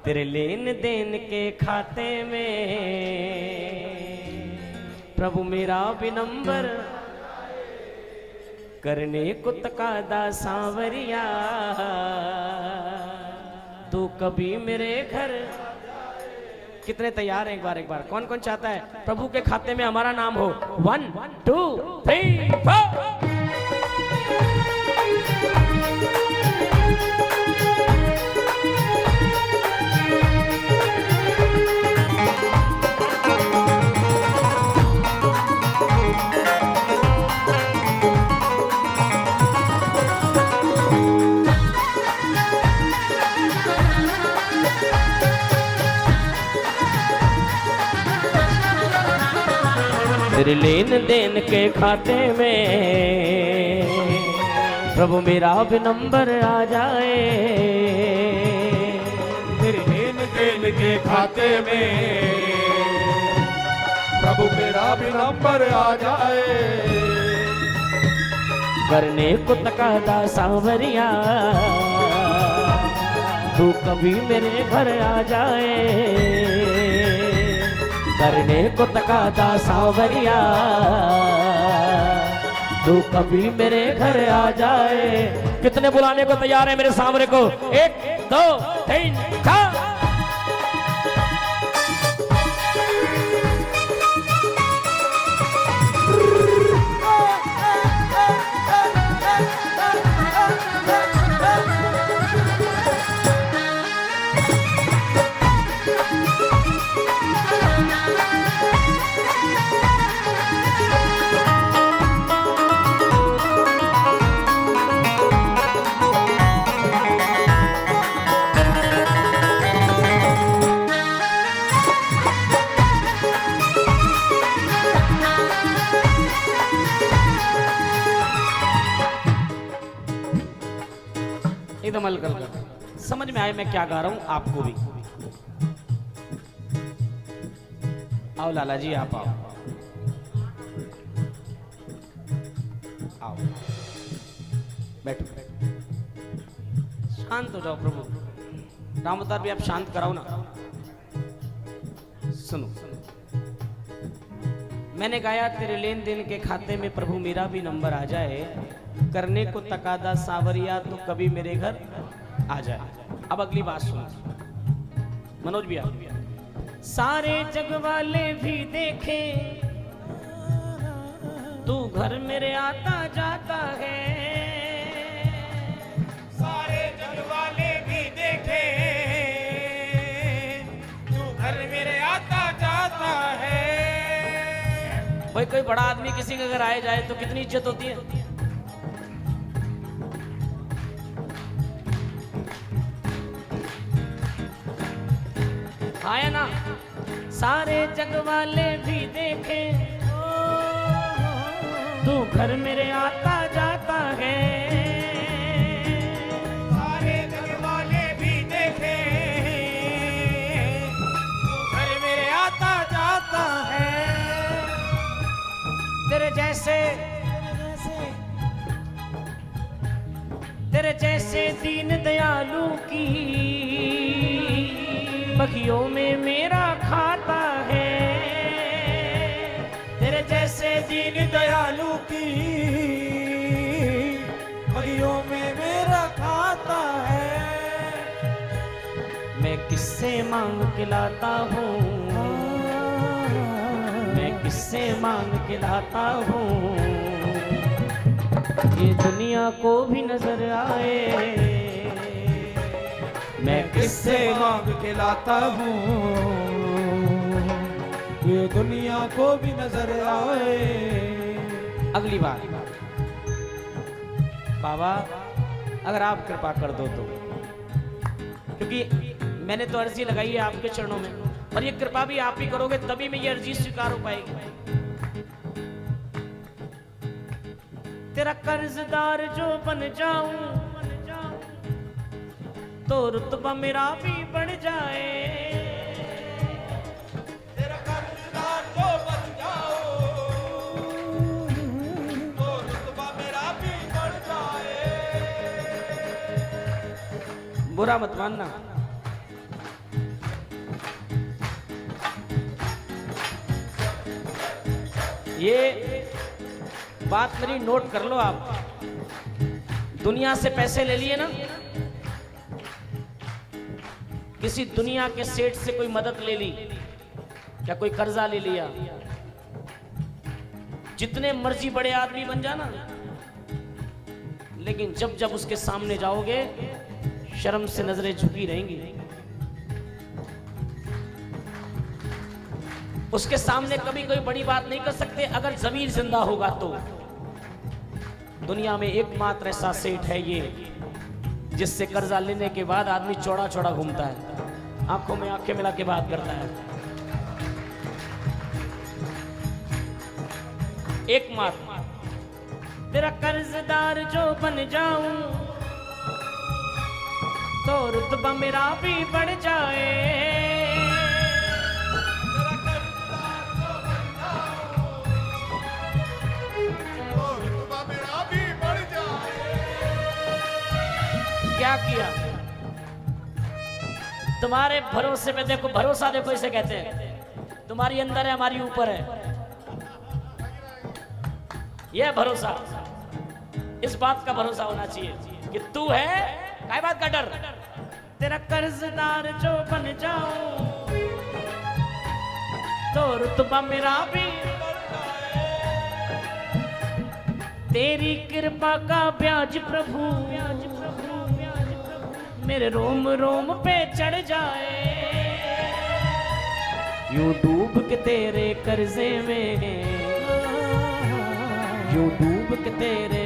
तेरे लेन देन के खाते में प्रभु मेरा भी नंबर करने को तकादा सांवरिया, तू कभी मेरे घर। कितने तैयार हैं? एक बार कौन कौन चाहता है प्रभु के खाते में हमारा नाम हो? 1 2 3 4। तेरे लेन देन के खाते में प्रभु मेरा भी नंबर आ जाए। तेरे लेन देन के खाते में प्रभु मेरा भी नंबर आ जाए। करने को तकादा सांवरिया, तू कभी मेरे घर आ जाए। करने को तकादा सांवरिया, तू कभी मेरे घर आ जाए। कितने बुलाने को तैयार है मेरे सांवरे को? 1 2 3 4। एकदम हल्का हल्का समझ में आए मैं क्या गा रहा हूं आपको भी। आओ लाला जी, आप आओ आओ, बैठो। शांत हो जाओ प्रभु। राम अवतार भी आप शांत कराओ ना। सुनो, मैंने गाया तेरे लेन देन के खाते में प्रभु मेरा भी नंबर आ जाए। करने को तकादा सांवरिया, तो कभी मेरे घर आ जाए। अब अगली बात सुनो मनोज भैया। सारे जग वाले भी देखे तू घर मेरे आता जाता है। सारे जग वाले भी देखे तू घर मेरे आता जाता है। भाई कोई बड़ा आदमी किसी के घर आए जाए तो कितनी इज्जत होती है। आया ना? सारे जग वाले भी देखे तू घर मेरे आता जाता है। सारे जग वाले भी देखे तू घर मेरे आता जाता है। तेरे जैसे दीन दयालु की बगियों में मेरा खाता है। तेरे जैसे दीन दयालु की बगियों में मेरा खाता है। मैं किससे मांग के लाता हूँ, मैं किससे मांग के लाता हूँ। ये दुनिया को भी नजर आए, मैं किससे मांग के लाता हूँ। ये दुनिया को भी नजर आए। अगली बात बाबा, अगर आप कृपा कर दो तो, क्योंकि मैंने तो अर्जी लगाई है आपके चरणों में, और ये कृपा भी आप ही करोगे तभी मैं ये अर्जी स्वीकार हो पाएगी। तेरा कर्जदार जो बन जाऊं तो रुतबा मेरा भी बढ़ जाए। तेरा कर्जदार जो बन जाओ तो रुतबा मेरा भी बढ़ जाए। बुरा मत मानना, ये बात मेरी नोट कर लो आप। दुनिया से पैसे ले लिए ना, किसी दुनिया के सेठ से कोई मदद ले ली या कोई कर्जा ले लिया, जितने मर्जी बड़े आदमी बन जाना, लेकिन जब जब उसके सामने जाओगे शर्म से नजरें झुकी रहेंगी। उसके सामने कभी कोई बड़ी बात नहीं कर सकते। अगर जमीर जिंदा होगा तो दुनिया में एकमात्र ऐसा सेठ है ये, जिससे कर्जा लेने के बाद आदमी चौड़ा चौड़ा घूमता है, आंखों में आंखें मिला के बात करता है। एकमात्र तेरा कर्जदार जो बन जाऊं तो रुतबा मेरा भी बढ़ जाए। क्या किया तुम्हारे भरोसे पे, देखो भरोसा देखो इसे कहते हैं, तुम्हारी अंदर है हमारी ऊपर है, यह भरोसा, इस बात का भरोसा होना चाहिए कि तू है, काय बात का डर। तेरा कर्जदार जो बन जाऊं तो रुतबा मेरा भी, तेरी कृपा का ब्याज प्रभु मेरे रोम रोम पे चढ़ जाए। यूं डूब के तेरे कर्जे में, यूं डूब के तेरे,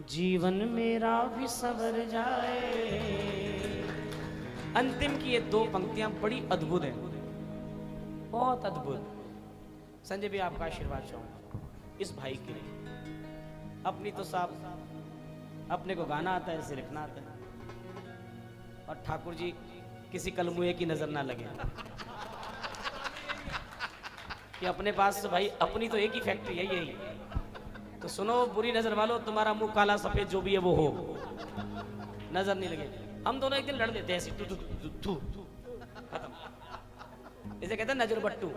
जीवन मेरा भी सवर जाए। अंतिम की ये दो पंक्तियां बड़ी अद्भुत हैं, बहुत अद्भुत। संजय भी आपका आशीर्वाद चाहूंगा इस भाई के लिए। अपनी तो साहब अपने को गाना आता है, इसे लिखना आता है, और ठाकुर जी किसी कलमुए की नजर ना लगे कि अपने पास तो भाई अपनी तो एक ही फैक्ट्री है यही। तो सुनो बुरी नजर वालों, तुम्हारा मुंह काला सफेद जो भी है वो हो, नजर नहीं लगे। हम दोनों एक दिन लड़ लेते हैं ऐसे, तू तू तू तू खत्म। इसे कहते हैं नजर बट्टू।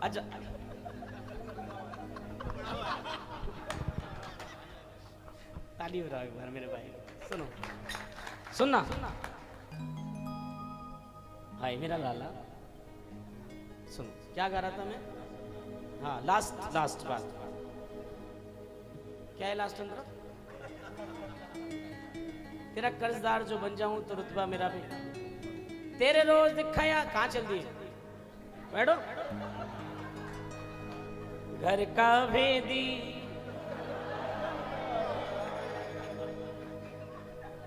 अच्छा ताली हो रहा है एक बार मेरे भाई, सुनो सुनना भाई मेरा लाला, सुनो क्या गा रहा था मैं। हाँ लास्ट बात क्या है, लास्ट अंदर तेरा कर्जदार जो बन जाऊं तो रुतबा मेरा भी, तेरे रोज दिखाया। कहां चल दिए बैठो, घर का भेदी,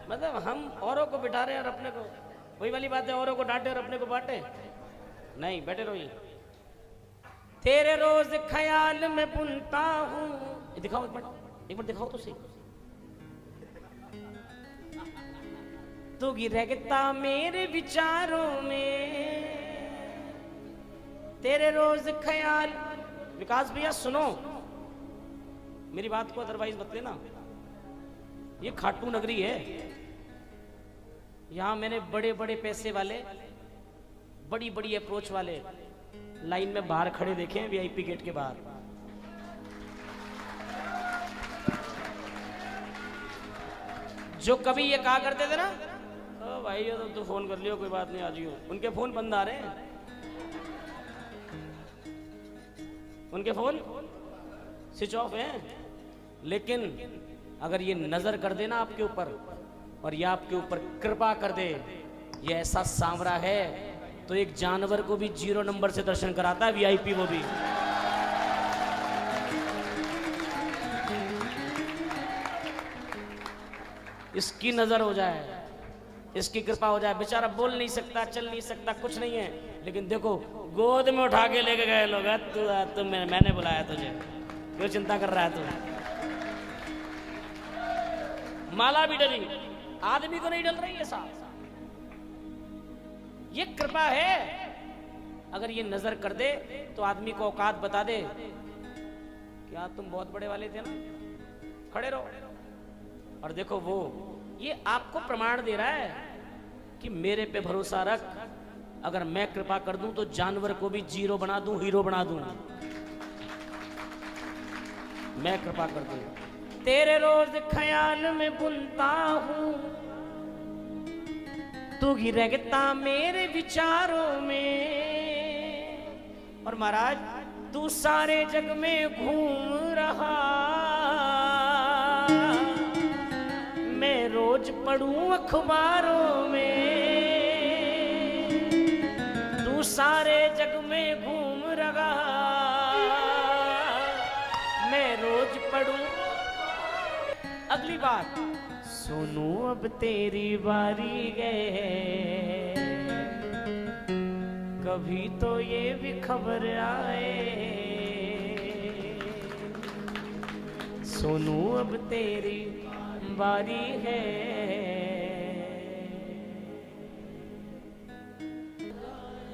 मतलब हम औरों को बिठा रहे हैं और अपने को, वही वाली बात है, औरों को डांटे और अपने को बांटे नहीं। बैठे रहो। तेरे रोज ख्याल में बुनता हूं, दिखाओ एक बार दिखाओ तो सही। तू गिरता मेरे विचारों में, तेरे रोज ख्याल। विकास भैया सुनो मेरी बात को, अदरवाइज मत लेना। ये खाटू नगरी है, यहां मैंने बड़े बड़े पैसे वाले, बड़ी बड़ी अप्रोच वाले लाइन में बाहर खड़े देखे हैं, वीआईपी गेट के बाहर। जो कभी ये कहा करते थे ना, ओ भाई ये तो फोन कर लियो कोई बात नहीं आ जियो, उनके फोन बंद आ रहे हैं, उनके फोन स्विच ऑफ हैं। लेकिन अगर ये नजर कर देना आपके ऊपर और ये आपके ऊपर कृपा कर दे, ये ऐसा सांवरा है तो एक जानवर को भी 0 नंबर से दर्शन कराता है, वीआईपी वो भी। इसकी नजर हो जाए, इसकी कृपा हो जाए, बेचारा बोल नहीं सकता, चल नहीं सकता, कुछ नहीं है, लेकिन देखो गोद में उठा के लेके गए लोग। तू मैंने बुलाया तुझे, क्यों चिंता कर रहा है तू। माला भी डली, आदमी को नहीं डल रही है साहब, ये कृपा है। अगर ये नजर कर दे तो आदमी को औकात बता दे, क्या तुम बहुत बड़े वाले थे ना, खड़े रहो। और देखो वो ये आपको प्रमाण दे रहा है कि मेरे पे भरोसा रख, अगर मैं कृपा कर दूं तो जानवर को भी जीरो बना दूं, हीरो बना दूं। मैं कृपा कर दूं। तेरे रोज ख्याल में बुनता हूं, तू ही रहता मेरे विचारों में। और महाराज तू सारे जग में घूम रहा, मैं रोज पढ़ूं अखबारों में। तू सारे जग में घूम रहा, मैं रोज पढ़ूं। अगली बात, सुनू अब तेरी बारी है, कभी तो ये भी खबर आए। सुनू अब तेरी बारी है।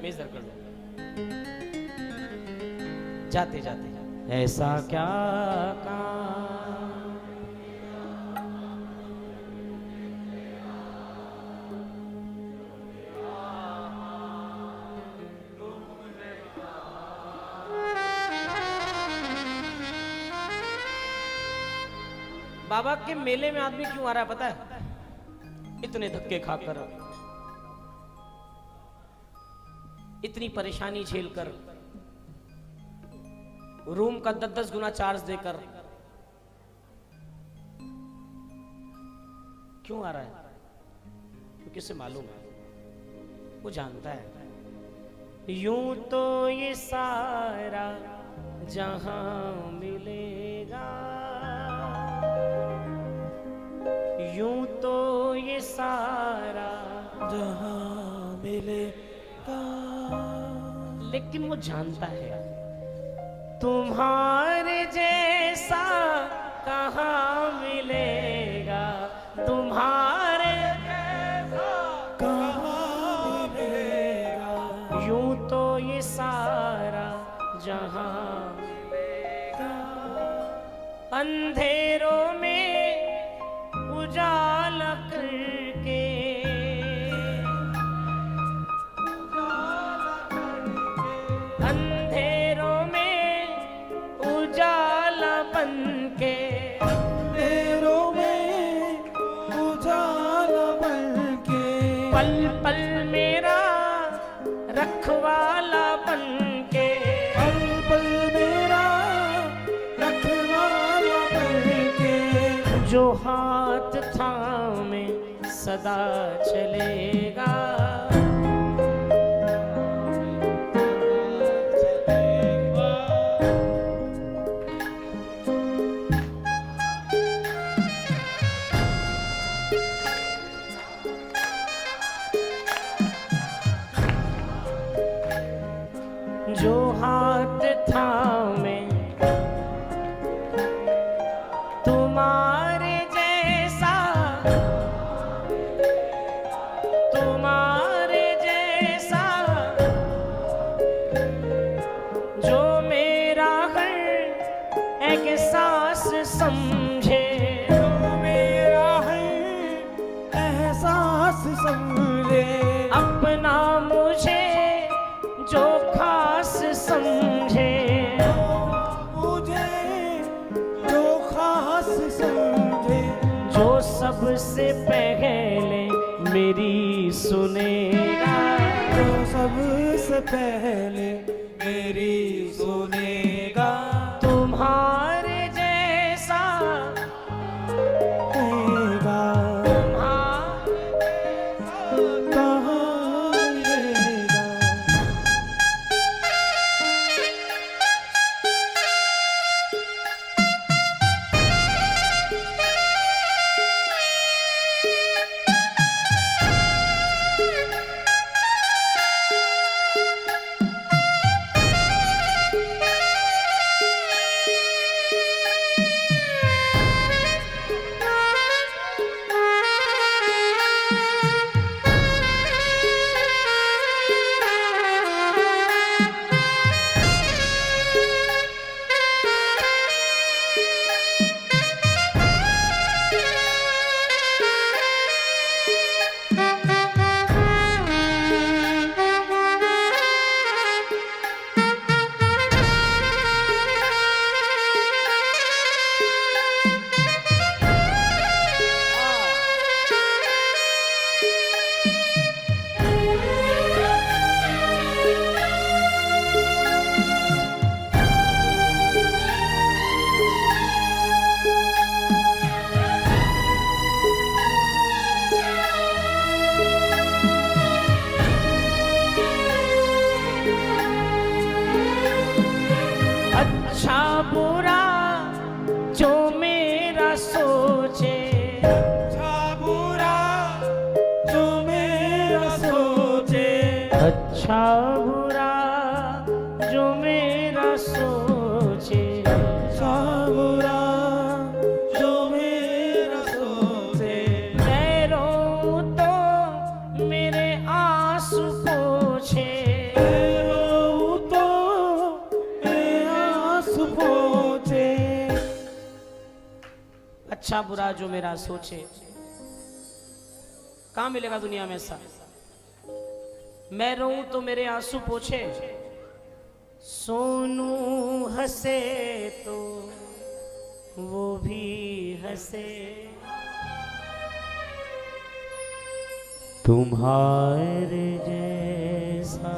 मेजर कर लो। जाते जाते ऐसा क्या काम, बाबा के मेले में आदमी क्यों आ रहा है पता है? इतने धक्के खाकर, इतनी परेशानी झेलकर, रूम का 10-10 गुना चार्ज देकर क्यों आ रहा है? क्योंकि उसे मालूम है, वो जानता है यूं तो ये सारा जहां मिलेगा, यूं तो ये सारा जहां मिलेगा, लेकिन वो जानता है तुम्हारे जैसा कहाँ मिलेगा, तुम्हारे जैसा कहाँ मिलेगा, यूं तो ये सारा जहां मिलेगा। अंधेरों में उजाला करके, अंधेरों में उजाला बनके, अंधेरों में उजाला बनके, पल पल मेरा रखवाला बनके, पल पल मेरा रखवाला बनके, जो हाथ थामे सदा चलेगा, जो हाथ थामे तुम्हारे जैसा, तुम्हारे जैसा, जो मेरा हर एहसास समझे, जो मेरा है एहसास समझे, अपना मुझे जो खास समझे, मुझे जो खास समझे, जो सबसे पहले मेरी सुनेगा, जो सबसे पहले मेरी सुनेगा, तुम्हारे जैसा कहेगा, कहाँ मिलेगा। अच्छा बुरा जो मेरा सोचे, अच्छा बुरा जो मेरा सोचे, अच्छा बुरा जो मेरा सोचे, मैं रोऊं तो मेरे आंसू पोंछे, रोऊं तो मेरे आंसू पोंछे, अच्छा बुरा जो मेरा सोचे। कहाँ मिलेगा दुनिया में ऐसा? मैं रोऊं तो मेरे आंसू पोंछे, सोनू हंसे तो वो भी हंसे, तुम्हारे जैसा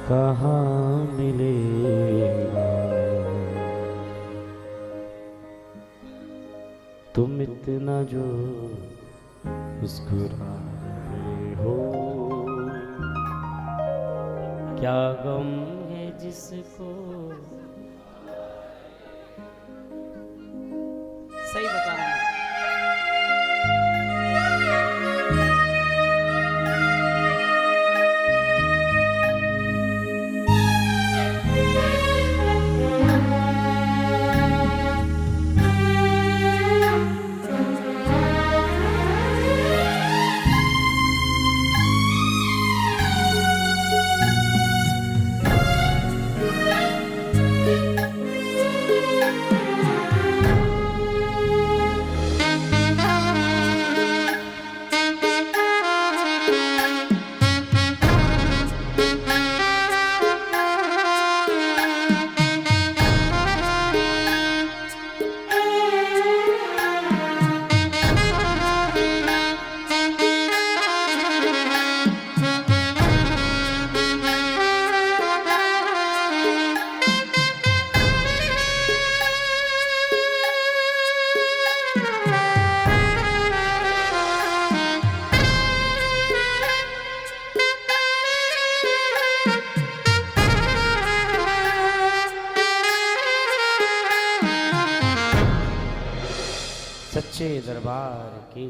कहाँ मिलेगा, तुम इतना जो मुस्कुराए हो, क्या गम है जिसको। सही बता रहा हूं। सच्चे दरबार की